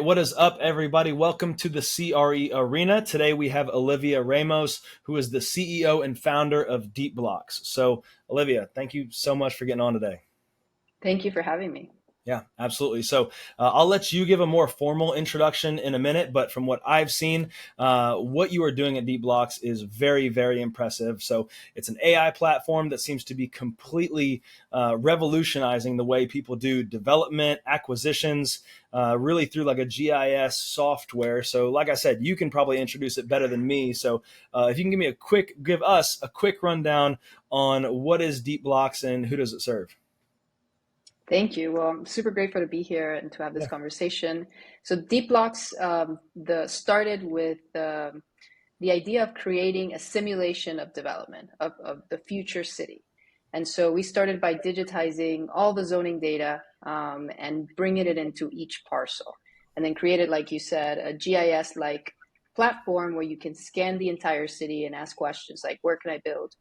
what is up, everybody? Welcome to the CRE Arena. Today we have Olivia Ramos, who is the CEO and founder of Deep Blocks. So, Olivia, thank you so much for getting on today. Thank you for having me. Yeah, absolutely. So I'll let you give a more formal introduction in a minute, but from what I've seen, what you are doing at Deep Blocks is very, very impressive. So it's an AI platform that seems to be completely revolutionizing the way people do development, acquisitions, really through like a GIS software. So like I said, you can probably introduce it better than me. So if you can give us a quick rundown on what is Deep Blocks and who does it serve? Thank you. Well, I'm super grateful to be here and to have this Yeah. conversation. So Deep Blocks the started with the idea of creating a simulation of development of the future city. And so we started by digitizing all the zoning data and bringing it into each parcel. And then created, like you said, a GIS-like platform where you can scan the entire city and ask questions like, where can I build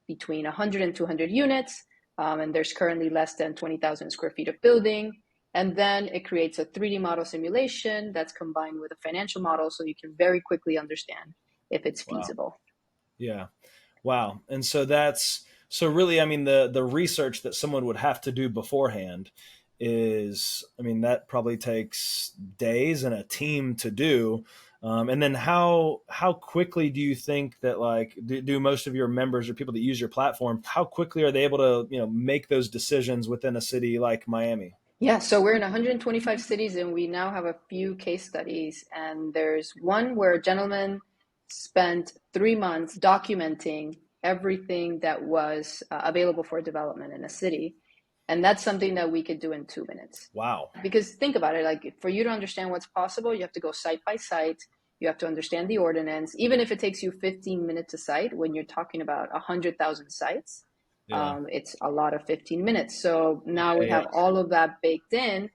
between 100 and 200 units? And there's currently less than 20,000 square feet of building. And then it creates a 3D model simulation that's combined with a financial model so you can very quickly understand if it's Wow. feasible. Yeah. Wow. And so so really, I mean, the research that someone would have to do beforehand is, I mean, that probably takes days and a team to do. And then how quickly do you think that do most of your members or people that use your platform, how quickly are they able to, make those decisions within a city like Miami? Yeah, so we're in 125 cities and we now have a few case studies. And there's one where a gentleman spent 3 months documenting everything that was available for development in a city. And that's something that we could do in 2 minutes. Wow. Because think about it, like for you to understand what's possible, you have to go site by site. You have to understand the ordinance. Even if it takes you 15 minutes a site, when you're talking about 100,000 sites, Yeah. it's a lot of 15 minutes. So now Yeah. we Yeah. have all of that baked in,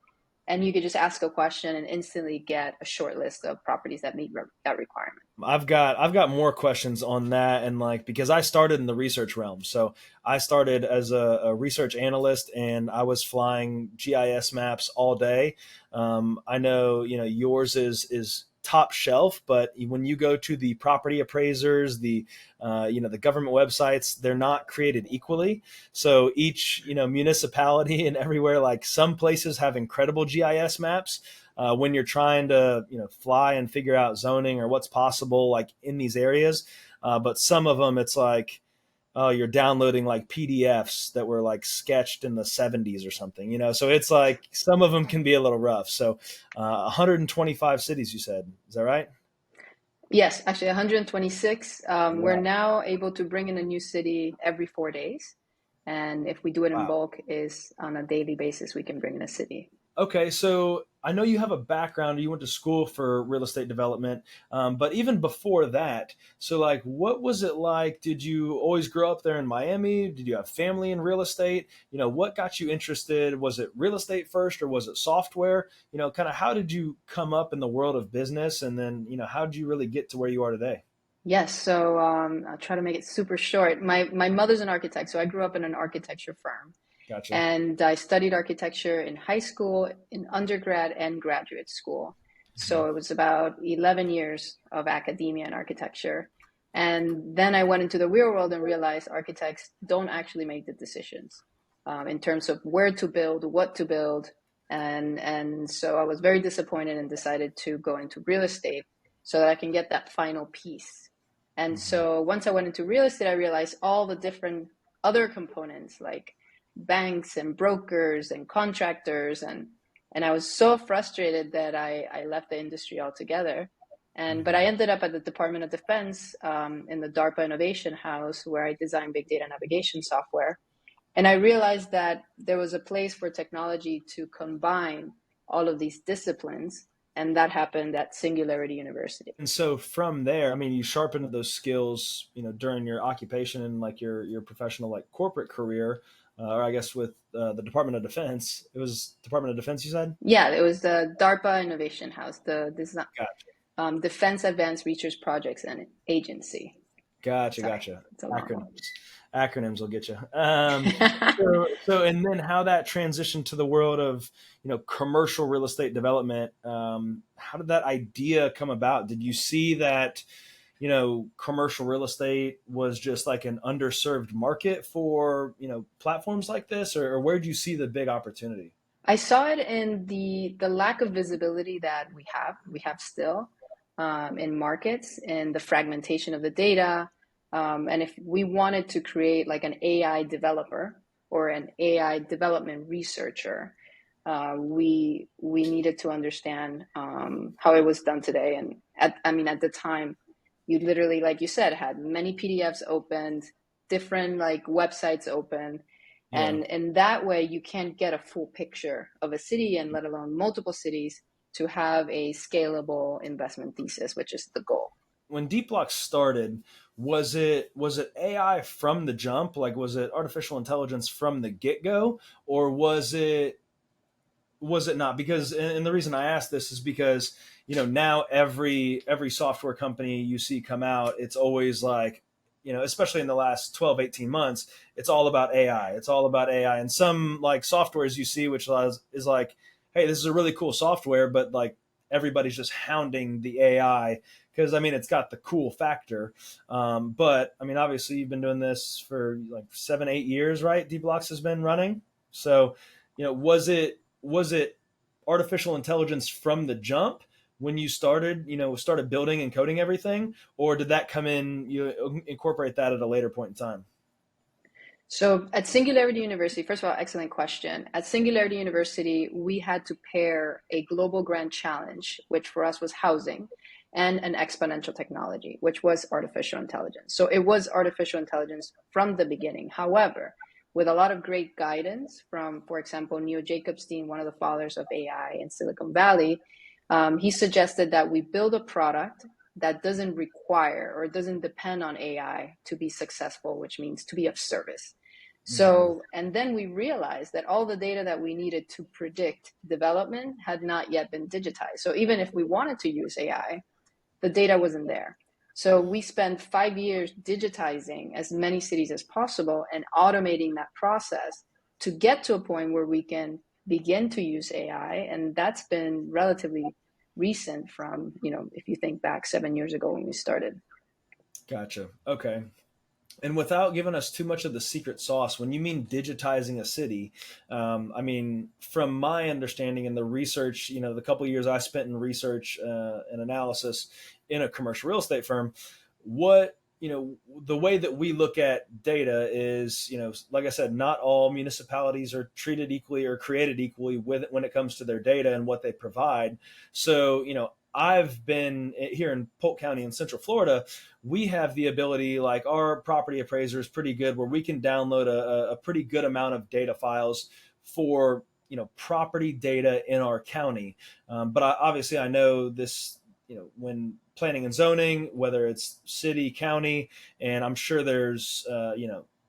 and you could just ask a question and instantly get a short list of properties that meet that requirement. I've got more questions on that, and because I started in the research realm. So I started as a research analyst and I was flying GIS maps all day. I know, yours is top shelf, but when you go to the property appraisers, the government websites, they're not created equally. So each, municipality and everywhere, like some places have incredible GIS maps, when you're trying to fly and figure out zoning or what's possible like in these areas. But some of them it's like, oh, you're downloading like PDFs that were like sketched in the 70s or something, so it's like some of them can be a little rough. So 125 cities, you said, is that right? Yes, actually 126. We're Wow. now able to bring in a new city every 4 days. And if we do it in Wow. bulk, is on a daily basis, we can bring in a city. Okay, so I know you have a background. You went to school for real estate development, but even before that, so what was it like? Did you always grow up there in Miami? Did you have family in real estate? What got you interested? Was it real estate first, or was it software? Kind of how did you come up in the world of business, and then how did you really get to where you are today? Yes, so I'll try to make it super short. My mother's an architect, so I grew up in an architecture firm. Gotcha. And I studied architecture in high school, in undergrad, and graduate school. Mhm. So it was about 11 years of academia and architecture. And then I went into the real world and realized architects don't actually make the decisions in terms of where to build, what to build. And so I was very disappointed and decided to go into real estate so that I can get that final piece. And Mhm. so once I went into real estate, I realized all the different other components like banks and brokers and contractors, and I was so frustrated that I left the industry altogether. But I Mhm. ended up at the Department of Defense in the DARPA Innovation House where I designed big data navigation software. And I realized that there was a place for technology to combine all of these disciplines, and that happened at Singularity University. And so from there, I mean, you sharpened those skills, during your occupation and like your professional like corporate career, or I guess with the Department of Defense. It was Department of Defense, you said? Yeah, it was the DARPA Innovation House, the Gotcha, Defense Advanced Research Projects and Agency. gotcha, Sorry, gotcha. it's a long one. Acronyms. Acronyms will get you. And then how that transitioned to the world of, commercial real estate development. How did that idea come about? Did you see that, commercial real estate was just like an underserved market for, platforms like this, or where did you see the big opportunity? I saw it in the lack of visibility that we have still in markets, and the fragmentation of the data. And if we wanted to create like an AI developer or an AI development researcher, we needed to understand how it was done today. And at the time, you literally, like you said, had many PDFs opened, different like websites open, Yeah. and in that way, you can't get a full picture of a city, and let alone multiple cities, to have a scalable investment thesis, which is the goal. When Deep Block started, was it AI from the jump? Like, was it artificial intelligence from the get go, or was it not? Because, and the reason I ask this is because, now every software company you see come out, it's always like, especially in the last 12, 18 months, it's all about AI. It's all about AI. And some like softwares you see, which is like, hey, this is a really cool software, but like everybody's just hounding the AI because, I mean, it's got the cool factor. But I mean, obviously you've been doing this for like 7, 8 years, right? D Blocks has been running. So, was it artificial intelligence from the jump when you started building and coding everything, or did that come in, you incorporate that at a later point in time? So at Singularity University, first of all, excellent question. At Singularity University, we had to pair a global grand challenge, which for us was housing, and an exponential technology, which was artificial intelligence. So it was artificial intelligence from the beginning. However, with a lot of great guidance from, for example, Neil Jacobstein, one of the fathers of AI in Silicon Valley, he suggested that we build a product that doesn't require or doesn't depend on AI to be successful, which means to be of service. Mm-hmm. So, and then we realized that all the data that we needed to predict development had not yet been digitized. So even if we wanted to use AI, the data wasn't there. So we spent 5 years digitizing as many cities as possible and automating that process to get to a point where we can begin to use AI. And that's been relatively recent from, if you think back 7 years ago when we started. Gotcha. Okay. And without giving us too much of the secret sauce, when you mean digitizing a city, I mean, from my understanding and the research, the couple of years I spent in research and analysis in a commercial real estate firm, what, the way that we look at data is, like I said, not all municipalities are treated equally or created equally when it comes to their data and what they provide. So, I've been here in Polk County in Central Florida. We have the ability, like our property appraiser is pretty good, where we can download a pretty good amount of data files for, property data in our county. But obviously, I know this, when planning and zoning, whether it's city, county, and I'm sure there's,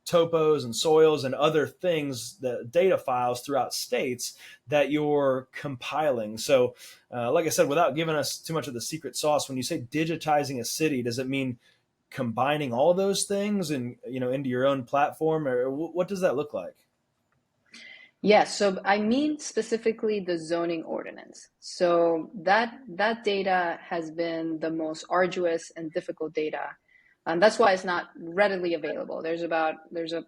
topos and soils and other things, the data files throughout states that you're compiling. So, like I said, without giving us too much of the secret sauce, when you say digitizing a city, does it mean combining all those things and, into your own platform, or what does that look like? Yes, so I mean specifically the zoning ordinance. So that data has been the most arduous and difficult data. And that's why it's not readily available. There's a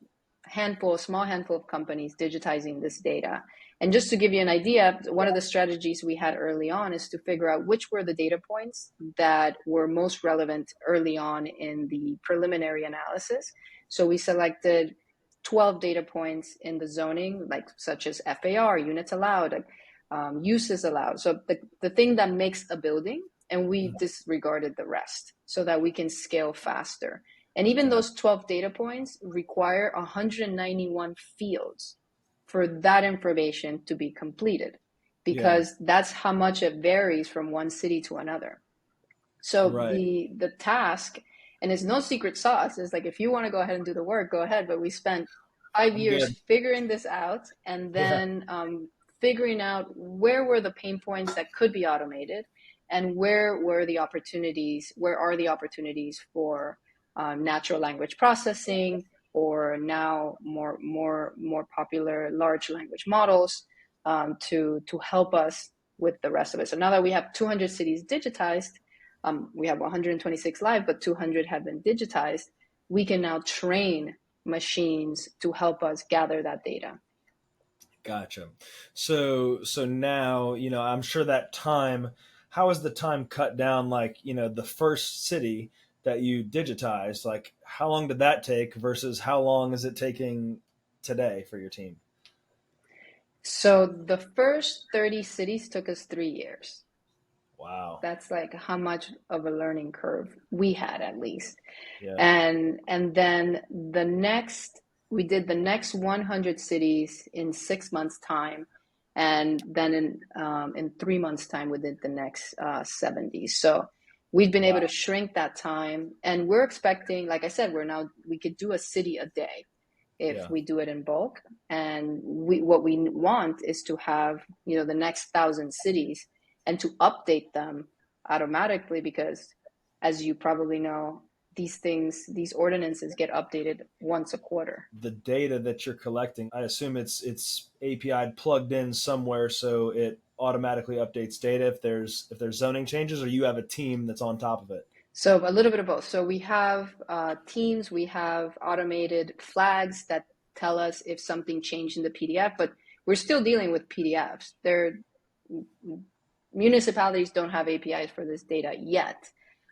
small handful of companies digitizing this data. And just to give you an idea, one of the strategies we had early on is to figure out which were the data points that were most relevant early on in the preliminary analysis. So we selected 12 data points in the zoning, like such as FAR, units allowed, like, uses allowed. So the thing that makes a building, and we disregarded the rest so that we can scale faster. And even Got those 12 data points require 191 fields for that information to be completed, Yeah, because that's how much it varies from one city to another. So right. the task, and it's no secret sauce, is like if you want to go ahead and do the work, go ahead. But we spent five I'm years good. figuring this out, and Yeah, then figuring out where were the pain points that could be automated, and where are the opportunities for natural language processing, or now more popular large language models, to help us with the rest of it. So now that we have 200 cities digitized, we have 126 live, but 200 have been digitized. We can now train machines to help us gather that data. Gotcha. So now, I'm sure that time, how is the time cut down? Like, the first city that you digitized, like how long did that take versus how long is it taking today for your team? So the first 30 cities took us 3 years. Wow. That's like how much of a learning curve we had, at least. Yeah. And then we did the next 100 cities in 6 months time, and then in 3 months time we did the next 70. So we've been able to Wow. shrink that time, and we're expecting, like I said, we could do a city a day if Yeah. we do it in bulk. And what we want is to have, the next 1,000 cities, and to update them automatically, because as you probably know, these ordinances get updated once a quarter. The data that you're collecting, I assume it's API plugged in somewhere so it automatically updates data if there's zoning changes, or you have a team that's on top of it. So a little bit of both. So we have teams, we have automated flags that tell us if something changed in the PDF, but we're still dealing with PDFs. Municipalities don't have APIs for this data yet.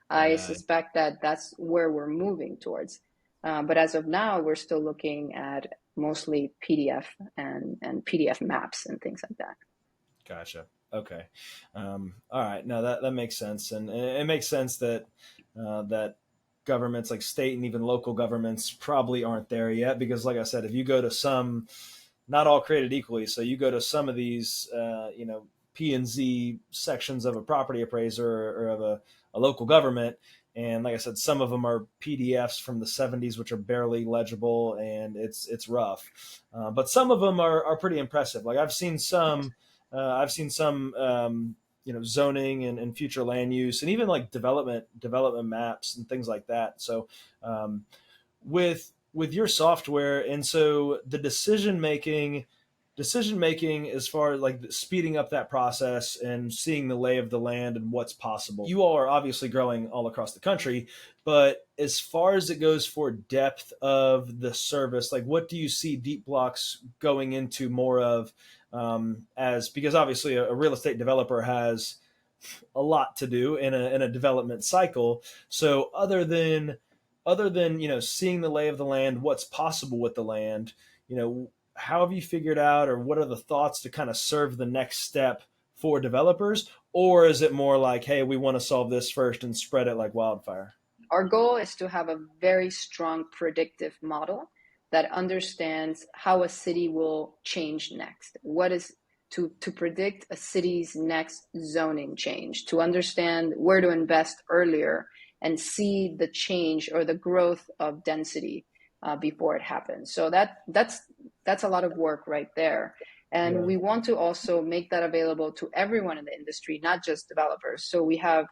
I Right. suspect that that's where we're moving towards. But as of now, we're still looking at mostly PDF and PDF maps and things like that. Gotcha. Okay. All right. No, that makes sense, and it makes sense that governments like state and even local governments probably aren't there yet, because, like I said, if you go to some, not all created equally, so you go to some of these, P and Z sections of a property appraiser or of a local government, and like I said, some of them are PDFs from the '70s, which are barely legible, and it's rough. But some of them are pretty impressive. Like I've seen some zoning and future land use, and even like development maps and things like that. So um, with your software, and so the decision making as far as like speeding up that process and seeing the lay of the land and what's possible. You all are obviously growing all across the country, but as far as it goes for depth of the service, like what do you see Deep Blocks going into more of, as because obviously a real estate developer has a lot to do in a development cycle. So other than seeing the lay of the land, what's possible with the land, how have you figured out, or what are the thoughts to kind of serve the next step for developers? Or is it more like, hey, we want to solve this first and spread it like wildfire? Our goal is to have a very strong predictive model that understands how a city will change next. What is to predict a city's next zoning change, to understand where to invest earlier and see the change or the growth of density before it happens. So that's a lot of work right there. And Yeah. we want to also make that available to everyone in the industry, not just developers. So we have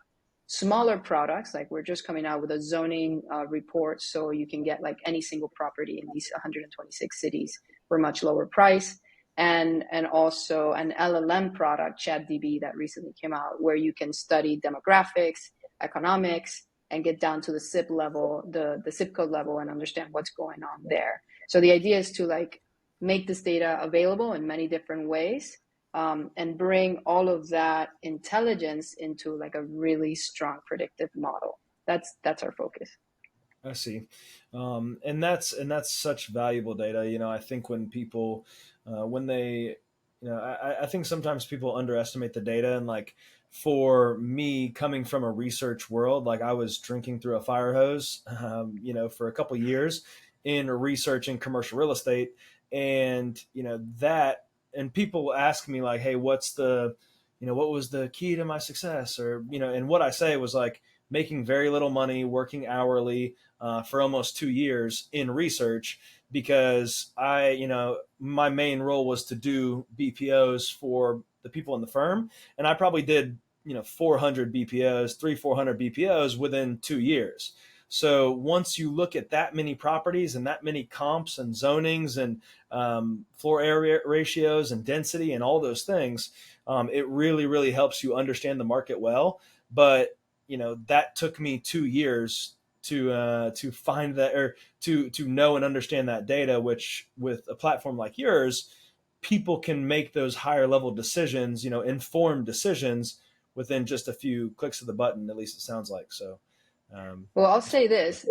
smaller products, like we're just coming out with a zoning report, so you can get like any single property in these 126 cities for a much lower price. And also an LLM product, ChatDB, that recently came out, where you can study demographics, economics, and get down to the zip level, the zip code level, and understand what's going on there. So the idea is to like make this data available in many different ways, and bring all of that intelligence into like a really strong predictive model. That's our focus. I see, and that's such valuable data. I think when people, when they, I think sometimes people underestimate the data, and like for me, coming from a research world, like I was drinking through a fire hose, for a couple years in researching commercial real estate, and that, and people ask me like, hey, what was the key to my success, or and what I say was like making very little money, working hourly for almost 2 years in research, because my main role was to do BPOs for the people in the firm, and I probably did 400 BPOs, 400 BPOs within 2 years. So once you look at that many properties and that many comps and zonings and floor area ratios and density and all those things, it really, really helps you understand the market well. But that took me 2 years to find that, or to know and understand that data. Which with a platform like yours, people can make those higher level decisions, informed decisions within just a few clicks of the button. At least it sounds like so. Well, I'll say this,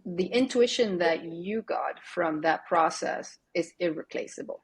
the intuition that you got from that process is irreplaceable.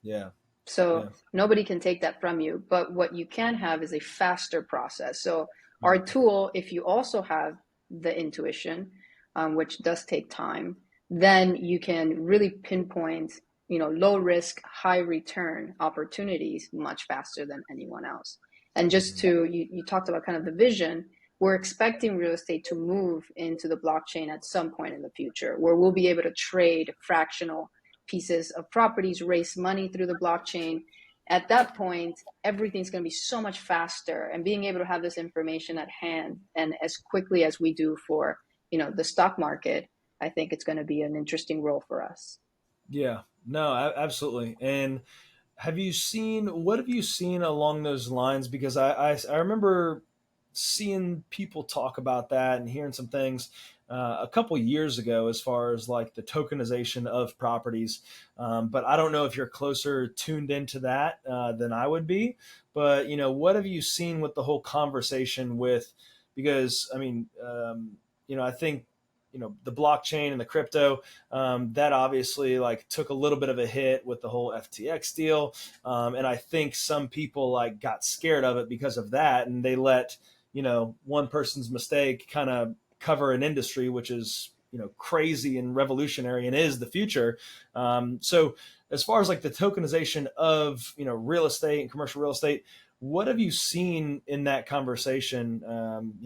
Yeah, So yeah, nobody can take that from you. But what you can have is a faster process. So our right, tool, if you also have the intuition, which does take time, then you can really pinpoint, low risk, high return opportunities much faster than anyone else. And just hmm, to, you talked about kind of the vision, we're expecting real estate to move into the blockchain at some point in the future, where we'll be able to trade fractional pieces of properties, raise money through the blockchain. At that point, everything's going to be so much faster, and being able to have this information at hand and as quickly as we do for, the stock market, I think it's going to be an interesting role for us. yeah. No, absolutely. And what have you seen along those lines? Because I remember seeing people talk about that and hearing some things a couple years ago as far as like the tokenization of properties. But I don't know if you're closer tuned into that than I would be. But what have you seen with the whole conversation with? Because I mean, I think the blockchain and the crypto, that obviously like took a little bit of a hit with the whole FTX deal, and I think some people like got scared of it because of that, and they let one person's mistake kind of cover an industry, which is crazy and revolutionary and is the future. So as far as like the tokenization of real estate and commercial real estate, what have you seen in that conversation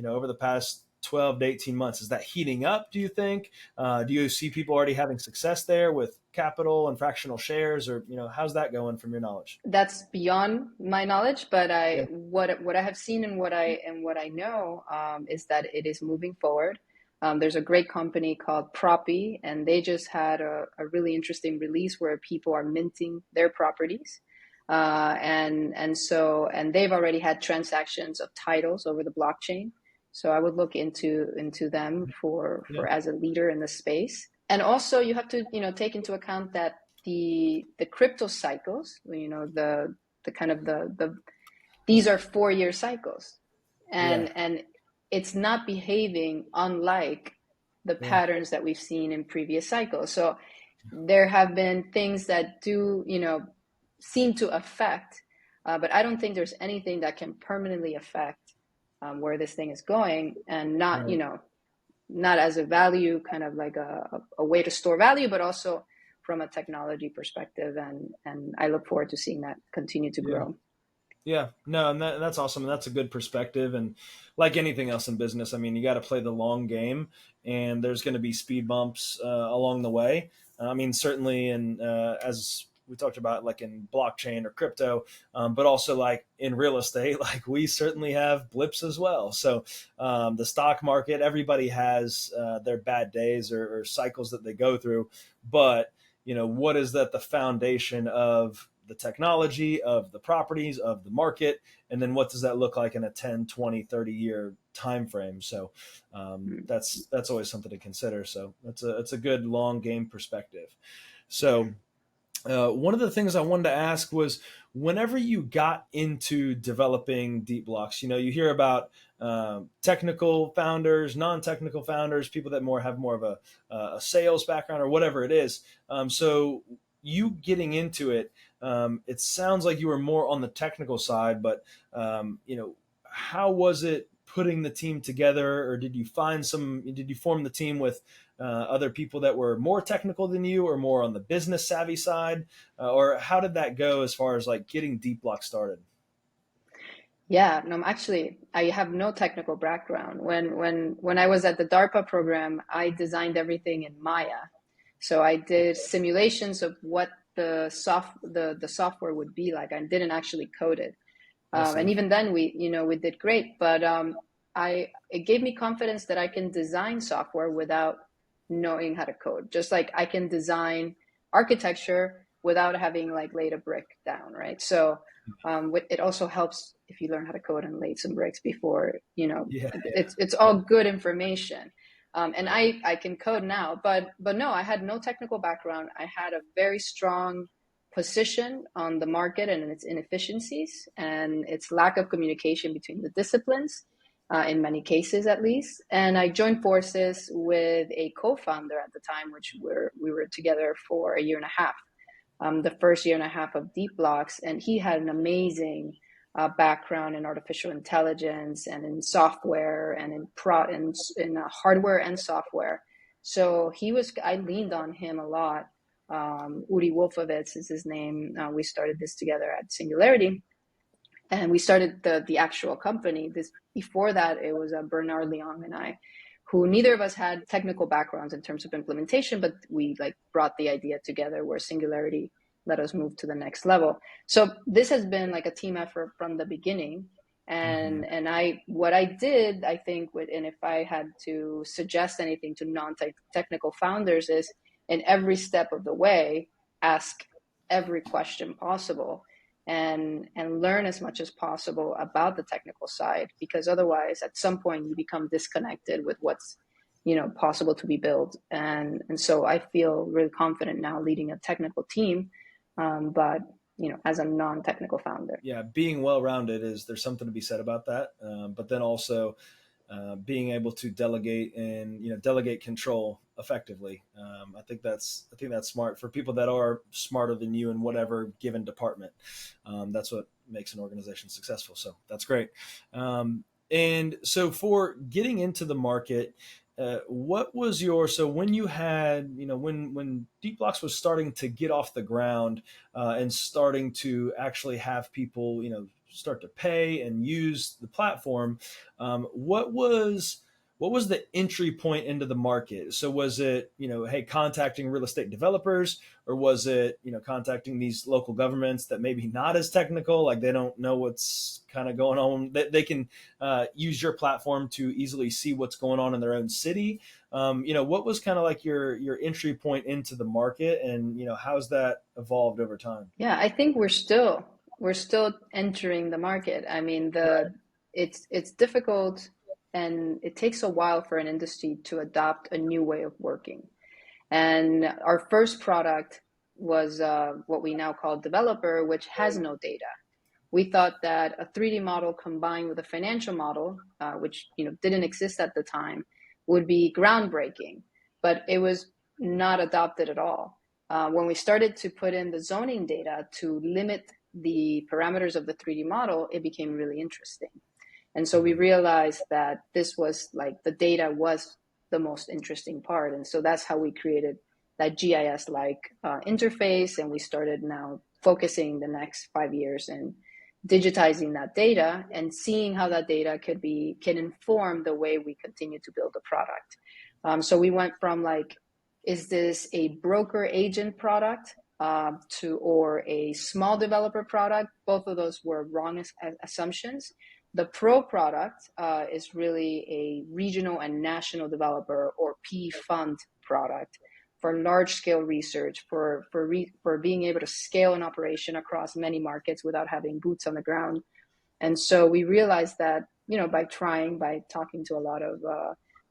over the past 12 to 18 months? Is that heating up, do you think? Do you see people already having success there with capital and fractional shares, or how's that going from your knowledge? That's beyond my knowledge, but Yeah. what I have seen and what I know, is that it is moving forward. There's a great company called Proppy, and they just had a really interesting release where people are minting their properties, and they've already had transactions of titles over the blockchain. So I would look into them Yeah. for as a leader in the space. And also you have to take into account that the crypto cycles, the kind of the these are 4-year cycles, Yeah. and it's not behaving unlike the Yeah. patterns that we've seen in previous cycles. So there have been things that do seem to affect, but I don't think there's anything that can permanently affect where this thing is going, and not Right. not as a value, kind of like a way to store value, but also from a technology perspective. And I look forward to seeing that continue to Yeah. grow. Yeah, no, and that's awesome. And that's a good perspective. And like anything else in business, I mean, you got to play the long game, and there's going to be speed bumps along the way. I mean, certainly, in as we talked about, like in blockchain or crypto, but also like in real estate, like we certainly have blips as well. So the stock market, everybody has their bad days or cycles that they go through. But what is that the foundation of the technology, of the properties, of the market, and then what does that look like in a 10, 20, 30 year time frame? So that's always something to consider. So that's a good long game perspective. So one of the things I wanted to ask was, whenever you got into developing deep blocks, you hear about technical founders, non-technical founders, people that have more of a sales background or whatever it is. So you getting into it, it sounds like you were more on the technical side, but how was it putting the team together, or did you form the team with other people that were more technical than you, or more on the business savvy side, or how did that go as far as like getting deep block started? Yeah, no, actually, I have no technical background. When I was at the DARPA program, I designed everything in Maya. So I did simulations of what the software would be like. I didn't actually code it. I And see. even then we did great. But it gave me confidence that I can design software without knowing how to code. Just like I can design architecture without having like laid a brick down, right? So it also helps if you learn how to code and lay some bricks before, Yeah. it's all good information. And I can code now, but no, I had no technical background. I had a very strong position on the market and its inefficiencies and its lack of communication between the disciplines, in many cases at least. And I joined forces with a co-founder at the time, which we were together for a year and a half, the first year and a half of Deep Blocks, and he had an amazing background in artificial intelligence and in software and in hardware and software. So I leaned on him a lot. Uri Wolfowitz is his name. We started this together at Singularity, and we started the actual company. This before that, it was Bernard Leong and I, who neither of us had technical backgrounds in terms of implementation, but we like brought the idea together where Singularity let us move to the next level. So this has been like a team effort from the beginning. Mm-hmm. And what I did, I think, and if I had to suggest anything to non-technical founders, is in every step of the way, ask every question possible and learn as much as possible about the technical side, because otherwise at some point you become disconnected with what's possible to be built. And so I feel really confident now leading a technical team, but as a non-technical founder. Yeah, being well-rounded is there's something to be said about that. But then also being able to delegate and delegate control effectively. I think that's smart for people that are smarter than you in whatever given department. That's what makes an organization successful. So that's great. And so for getting into the market, what was your so when you had when Deep Blocks was starting to get off the ground and starting to actually have people start to pay and use the platform, what was the entry point into the market? So was it hey, contacting real estate developers, or was it contacting these local governments that maybe not as technical, like they don't know what's kind of going on, that they can use your platform to easily see what's going on in their own city? What was kind of like your entry point into the market, and how's that evolved over time? Yeah, I think we're still entering the market. I mean, Right. it's difficult, and it takes a while for an industry to adopt a new way of working. And our first product was what we now call developer, which has no data. We thought that a 3D model combined with a financial model, which didn't exist at the time, would be groundbreaking, but it was not adopted at all. When we started to put in the zoning data to limit the parameters of the 3D model, it became really interesting. And so we Mhm. realized that this was like the data was the most interesting part. And so that's how we created that GIS like interface. And we started now focusing the next 5 years in digitizing that data and seeing how that data can inform the way we continue to build a product. So we went from like, is this a broker agent product or a small developer product? Both of those were wrong assumptions. The pro product is really a regional and national developer or P fund product for large scale research, for being able to scale an operation across many markets without having boots on the ground. And so we realized that by talking to a lot of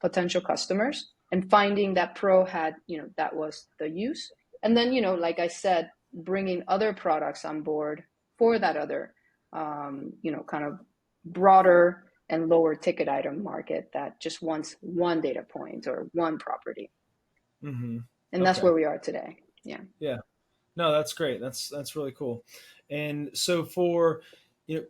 potential customers and finding that pro had that was the use, and then like I said, bringing other products on board for that other kind of broader and lower ticket item market that just wants one data point or one property. Mm-hmm. And that's Okay. where we are today. Yeah. Yeah. No, that's great. That's really cool. And so for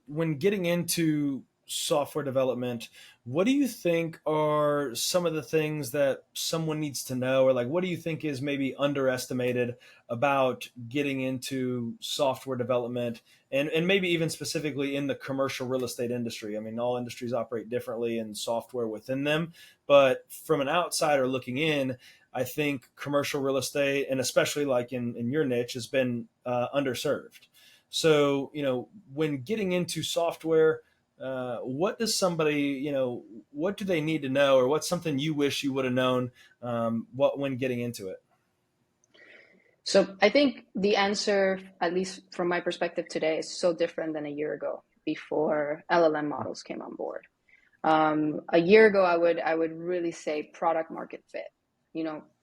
when getting into software development, what do you think are some of the things that someone needs to know, or like what do you think is maybe underestimated about getting into software development, and maybe even specifically in the commercial real estate industry? I mean, all industries operate differently and software within them, but from an outsider looking in, I think commercial real estate, and especially like in your niche, has been underserved. So, when getting into software, what does somebody, what do they need to know, or what's something you wish you would have known, what when getting into it? So I think the answer, at least from my perspective today, is so different than a year ago before LLM models came on board. A year ago, I would really say product market fit.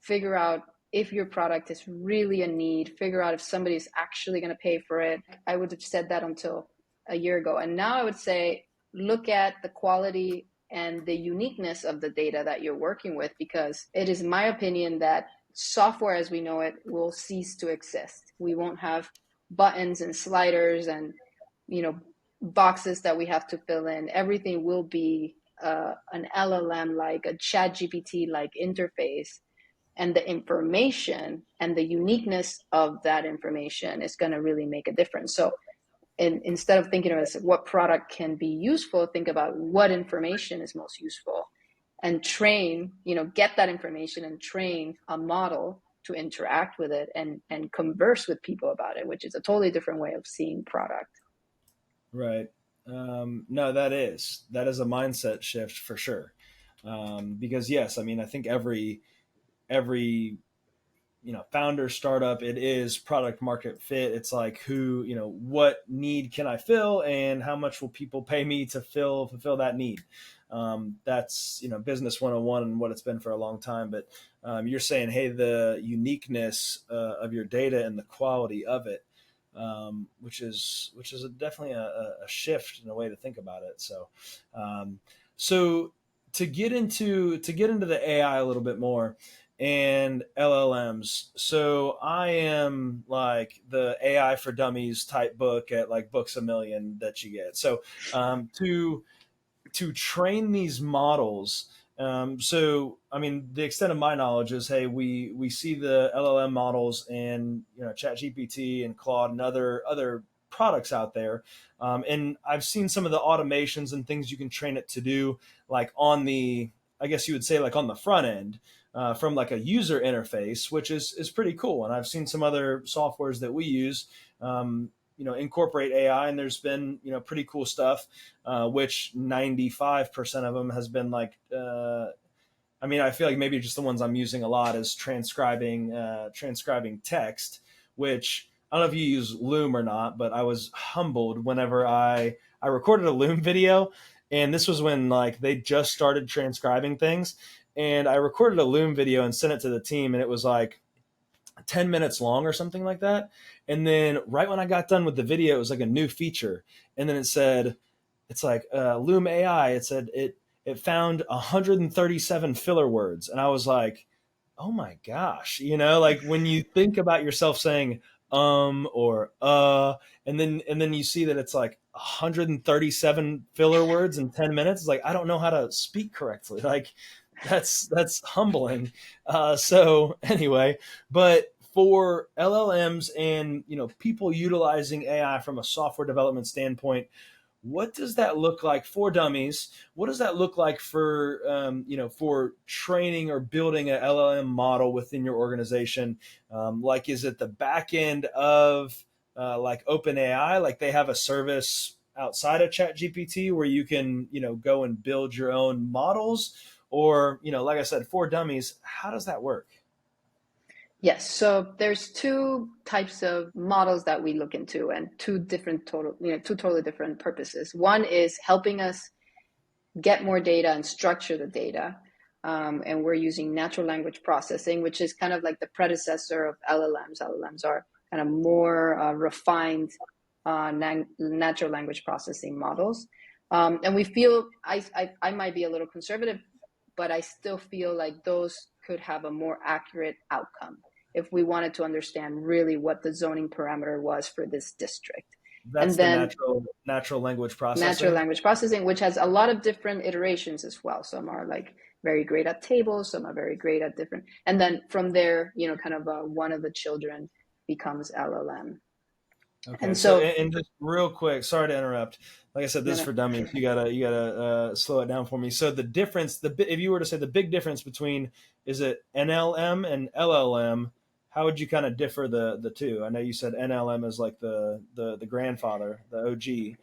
Figure out if your product is really a need. Figure out if somebody's actually going to pay for it. I would have said that until a year ago, and now I would say look at the quality and the uniqueness of the data that you're working with, because it is my opinion that software as we know it will cease to exist. We won't have buttons and sliders and you know boxes that we have to fill in. Everything will be an LLM like a chat GPT like interface, and the information and the uniqueness of that information is going to really make a difference. So instead of thinking of it as what product can be useful, think about what information is most useful and train, get that information and train a model to interact with it and converse with people about it, which is a totally different way of seeing product. Right. No, that is a mindset shift for sure. Because yes, I mean, I think every founder startup, it is product market fit. It's like, what need can I fill, and how much will people pay me to fulfill that need? That's business 101 and what it's been for a long time. But you're saying, hey, the uniqueness of your data and the quality of it, which is definitely a shift in a way to think about it. So to get into the AI a little bit more and LLMs. So I am like the AI for Dummies type book at like Books a Million that you get. So to train these models. So, I mean, the extent of my knowledge is, hey, we see the LLM models and ChatGPT and Claude and other products out there, and I've seen some of the automations and things you can train it to do, like on the, I guess you would say, like on the front end, from like a user interface, which is pretty cool. And I've seen some other softwares that we use. Incorporate AI, and there's been pretty cool stuff, which 95% of them has been like, I mean, I feel like maybe just the ones I'm using a lot is transcribing text, which I don't know if you use Loom or not, but I was humbled whenever I recorded a Loom video, and this was when like they just started transcribing things, and I recorded a Loom video and sent it to the team, and it was like 10 minutes long or something like that. And then right when I got done with the video, it was like a new feature. And then it said, it's like Loom AI. It said it found 137 filler words. And I was like, oh my gosh, like when you think about yourself saying or and then you see that it's like 137 filler words in 10 minutes. It's like, I don't know how to speak correctly. Like that's humbling. So anyway, but for LLMs and people utilizing AI from a software development standpoint, what does that look like for dummies? What does that look like for for training or building an LLM model within your organization? Like, is it the back end of like OpenAI? Like they have a service outside of ChatGPT where you can go and build your own models, or like I said, for dummies, how does that work? Yes, so there's two types of models that we look into, and two totally different purposes. One is helping us get more data and structure the data. And we're using natural language processing, which is kind of like the predecessor of LLMs. LLMs are kind of more refined natural language processing models. And we feel, I might be a little conservative, but I still feel like those could have a more accurate outcome if we wanted to understand really what the zoning parameter was for this district. And That's the then natural language natural processing. language processing, which has a lot of different iterations as well. Some are like very great at tables, some are very great at different. And then from there, kind of one of the children becomes LLM. Okay, And so so, and just real quick, sorry to interrupt. Like I said, no, this is no. for dummies. You gotta slow it down for me. So the difference, if you were to say the big difference between, is it NLM and LLM? How would you kind of differ the two? I know you said NLM is like the grandfather, the OG.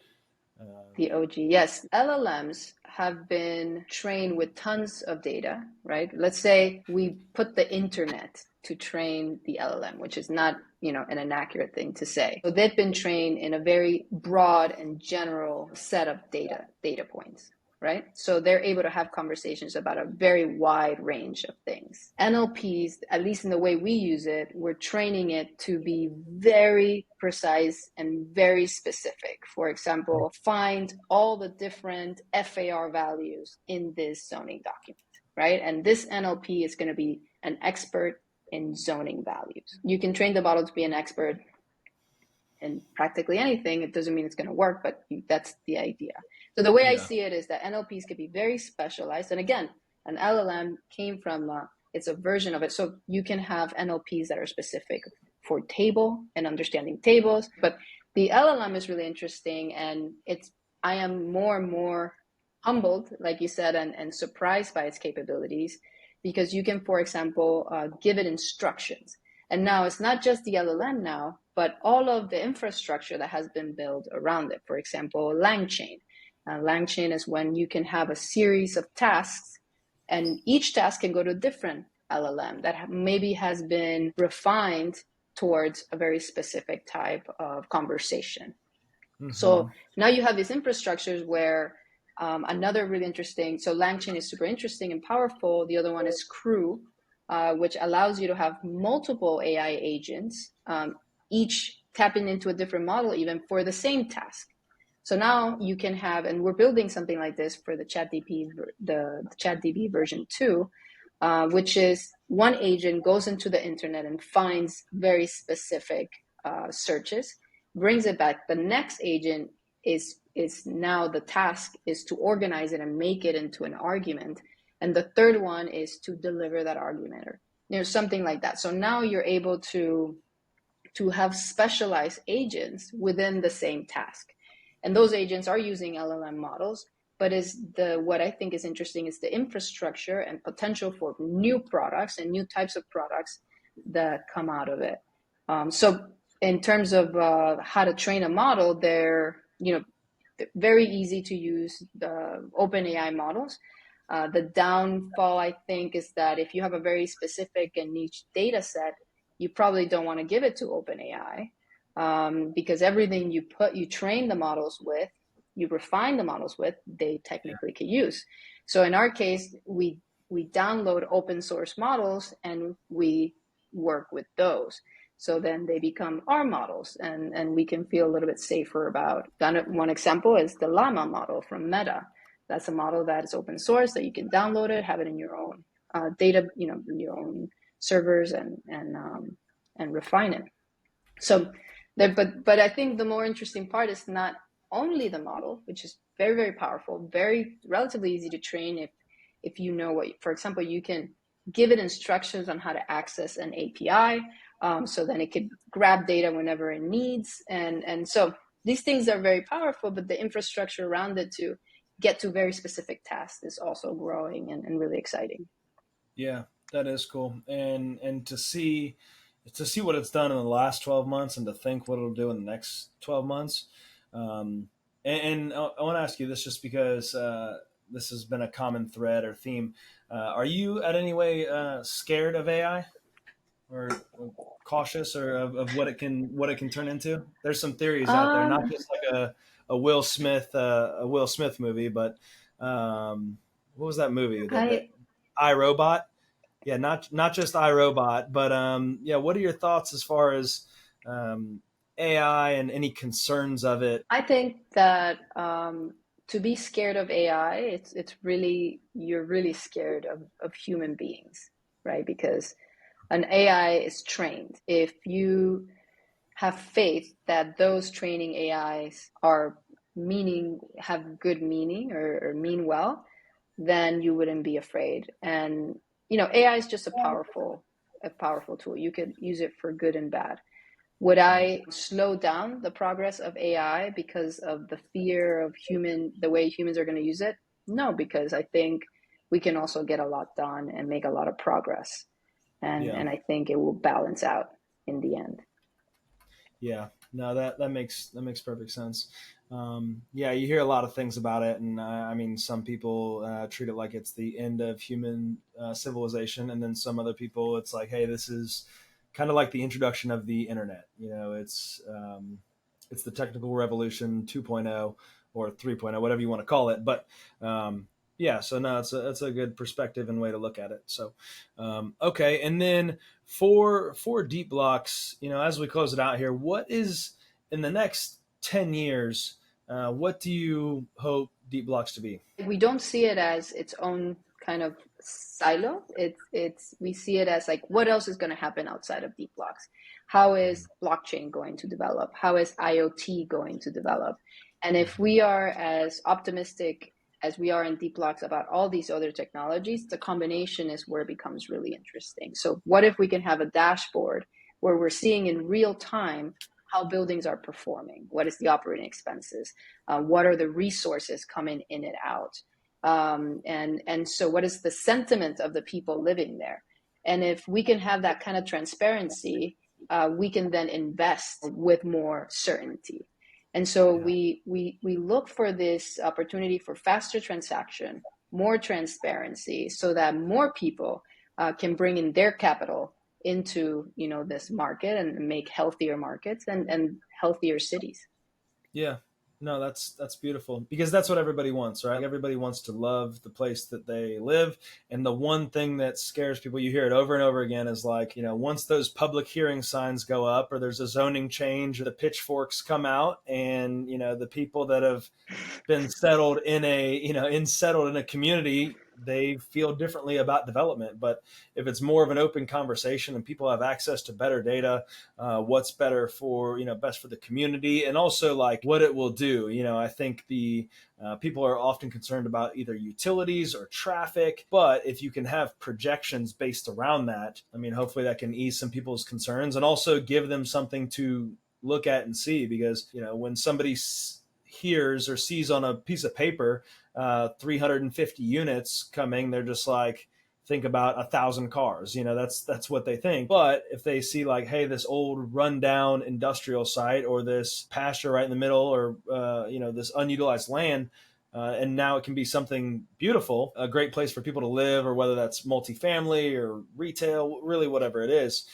The OG, yes. LLMs have been trained with tons of data, right? Let's say we put the internet to train the LLM, which is not, an inaccurate thing to say. So they've been trained in a very broad and general set of data points, right? So they're able to have conversations about a very wide range of things. NLPs, at least in the way we use it, we're training it to be very precise and very specific. For example, find all the different FAR values in this zoning document, right? And this NLP is going to be an expert in zoning values. You can train the model to be an expert in practically anything. It doesn't mean it's going to work, but that's the idea. So the way I Yeah. see it is that NLPs can be very specialized. And again, an LLM came from, it's a version of it. So you can have NLPs that are specific for table and understanding tables. But the LLM is really interesting. And I am more and more humbled, like you said, and surprised by its capabilities, because you can, for example, give it instructions. And now it's not just the LLM now, but all of the infrastructure that has been built around it. For example, LangChain. LangChain is when you can have a series of tasks, and each task can go to a different LLM that maybe has been refined towards a very specific type of conversation. So now you have these infrastructures where another really interesting, so LangChain is super interesting and powerful. The other one is Crew, which allows you to have multiple AI agents, each tapping into a different model even for the same task. So now you can have, and we're building something like this for the ChatDB version 2, which is one agent goes into the internet and finds very specific searches, brings it back. The next agent is now the task is to organize it and make it into an argument. And the third one is to deliver that argument, or something like that. So now you're able to have specialized agents within the same task. And those agents are using LLM models, but what I think is interesting is the infrastructure and potential for new products and new types of products that come out of it. So in terms of how to train a model, they're very easy to use the OpenAI models. The downfall, I think, is that if you have a very specific and niche data set, you probably don't want to give it to OpenAI, because everything you train the models with, you refine the models with, they technically can use. So in our case, we download open source models and we work with those. So then they become our models, and we can feel a little bit safer about. One example is the Llama model from Meta. That's a model that is open source, that you can download it, have it in your own data, in your own servers, and refine it. So, but I think the more interesting part is not only the model, which is very, very powerful, very relatively easy to train if you know what. For example, you can give it instructions on how to access an API, so then it could grab data whenever it needs, and so these things are very powerful. But the infrastructure around it to get to very specific tasks is also growing and really exciting. Yeah, that is cool. And to see what it's done in the last 12 months and to think what it'll do in the next 12 months. Um, and I want to ask you this just because this has been a common thread or theme. Are you at any way scared of AI, or cautious, or of what it can turn into? There's some theories out there, not Um, just like a Will Smith movie, but what was that movie that I iRobot? Yeah, not just iRobot, but yeah. What are your thoughts as far as um, AI and any concerns of it? I think that to be scared of AI, it's really, you're really scared of human beings, right? Because an AI is trained. If you have faith that those training AIs have good meaning, or mean well, then you wouldn't be afraid. And AI is just a powerful tool. You could use it for good and bad. Would Yeah, I slow down the progress of AI because of the fear of the way humans are going to use it? No, because I think we can also get a lot done and make a lot of progress. And yeah, and I think it will balance out in the end. yeah. No, that makes perfect sense. Yeah, you hear a lot of things about it, and I mean, some people treat it like it's the end of human civilization, and then some other people, it's like, hey, this is kind of like the introduction of the internet. It's the technical revolution 2.0 or 3.0, whatever you want to call it. But yeah, so no, it's a good perspective and way to look at it. So okay, and then for deep blocks, as we close it out here, what is in the next 10 years, what do you hope Deep Blocks to be? We don't see it as its own kind of silo. It's we see it as like what else is going to happen outside of deep blocks? How is blockchain going to develop? How is IoT going to develop? And if we are as optimistic as we are in deep blocks about all these other technologies, the combination is where it becomes really interesting. So what if we can have a dashboard where we're seeing in real time how buildings are performing? What is the operating expenses? What are the resources coming in and out? And so what is the sentiment of the people living there? And if we can have that kind of transparency, we can then invest with more certainty. And so Yeah. we look for this opportunity for faster transaction, more transparency, so that more people can bring in their capital into this market and make healthier markets and healthier cities. Yeah. No, that's beautiful because that's what everybody wants, right? Everybody wants to love the place that they live. And the one thing that scares people, you hear it over and over again, is like, once those public hearing signs go up or there's a zoning change, the pitchforks come out and, the people that have been settled in settled in a community, they feel differently about development. But if it's more of an open conversation and people have access to better data, what's better for best for the community, and also like what it will do. I think the people are often concerned about either utilities or traffic, but if you can have projections based around that, I mean, hopefully that can ease some people's concerns and also give them something to look at and see. Because when somebody hears or sees on a piece of paper 350 units coming, they're just like, think about 1,000 cars. That's what they think. But if they see like, hey, this old rundown industrial site or this pasture right in the middle, or this unutilized land, and now it can be something beautiful, a great place for people to live, or whether that's multifamily or retail, really whatever it is.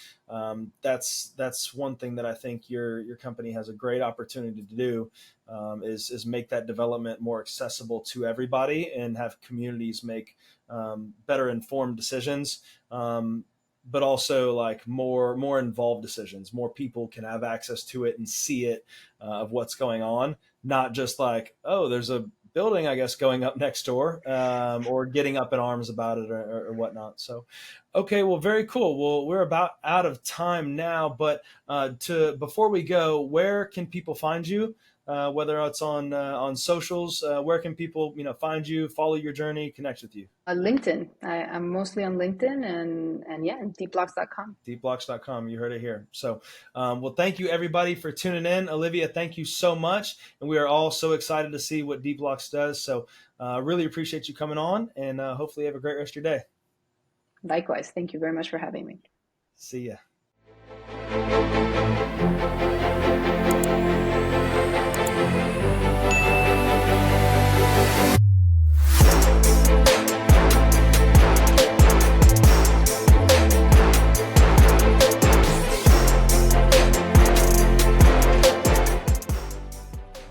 That's one thing that I think your company has a great opportunity to do, is make that development more accessible to everybody and have communities make better informed decisions, but also like more involved decisions. More people can have access to it and see it, of what's going on, not just like, oh, there's a building, I guess, going up next door, or getting up in arms about it, or whatnot. So, okay, well, very cool. Well, we're about out of time now, but to before we go, where can people find you? Whether it's on socials, where can people find you, follow your journey, connect with you? LinkedIn. I'm mostly on LinkedIn and yeah, and deepblocks.com. Deepblocks.com. You heard it here. So, well, thank you everybody for tuning in. Olivia, thank you so much. And we are all so excited to see what Deep Blocks does. So, really appreciate you coming on, and hopefully you have a great rest of your day. Likewise. Thank you very much for having me. See ya.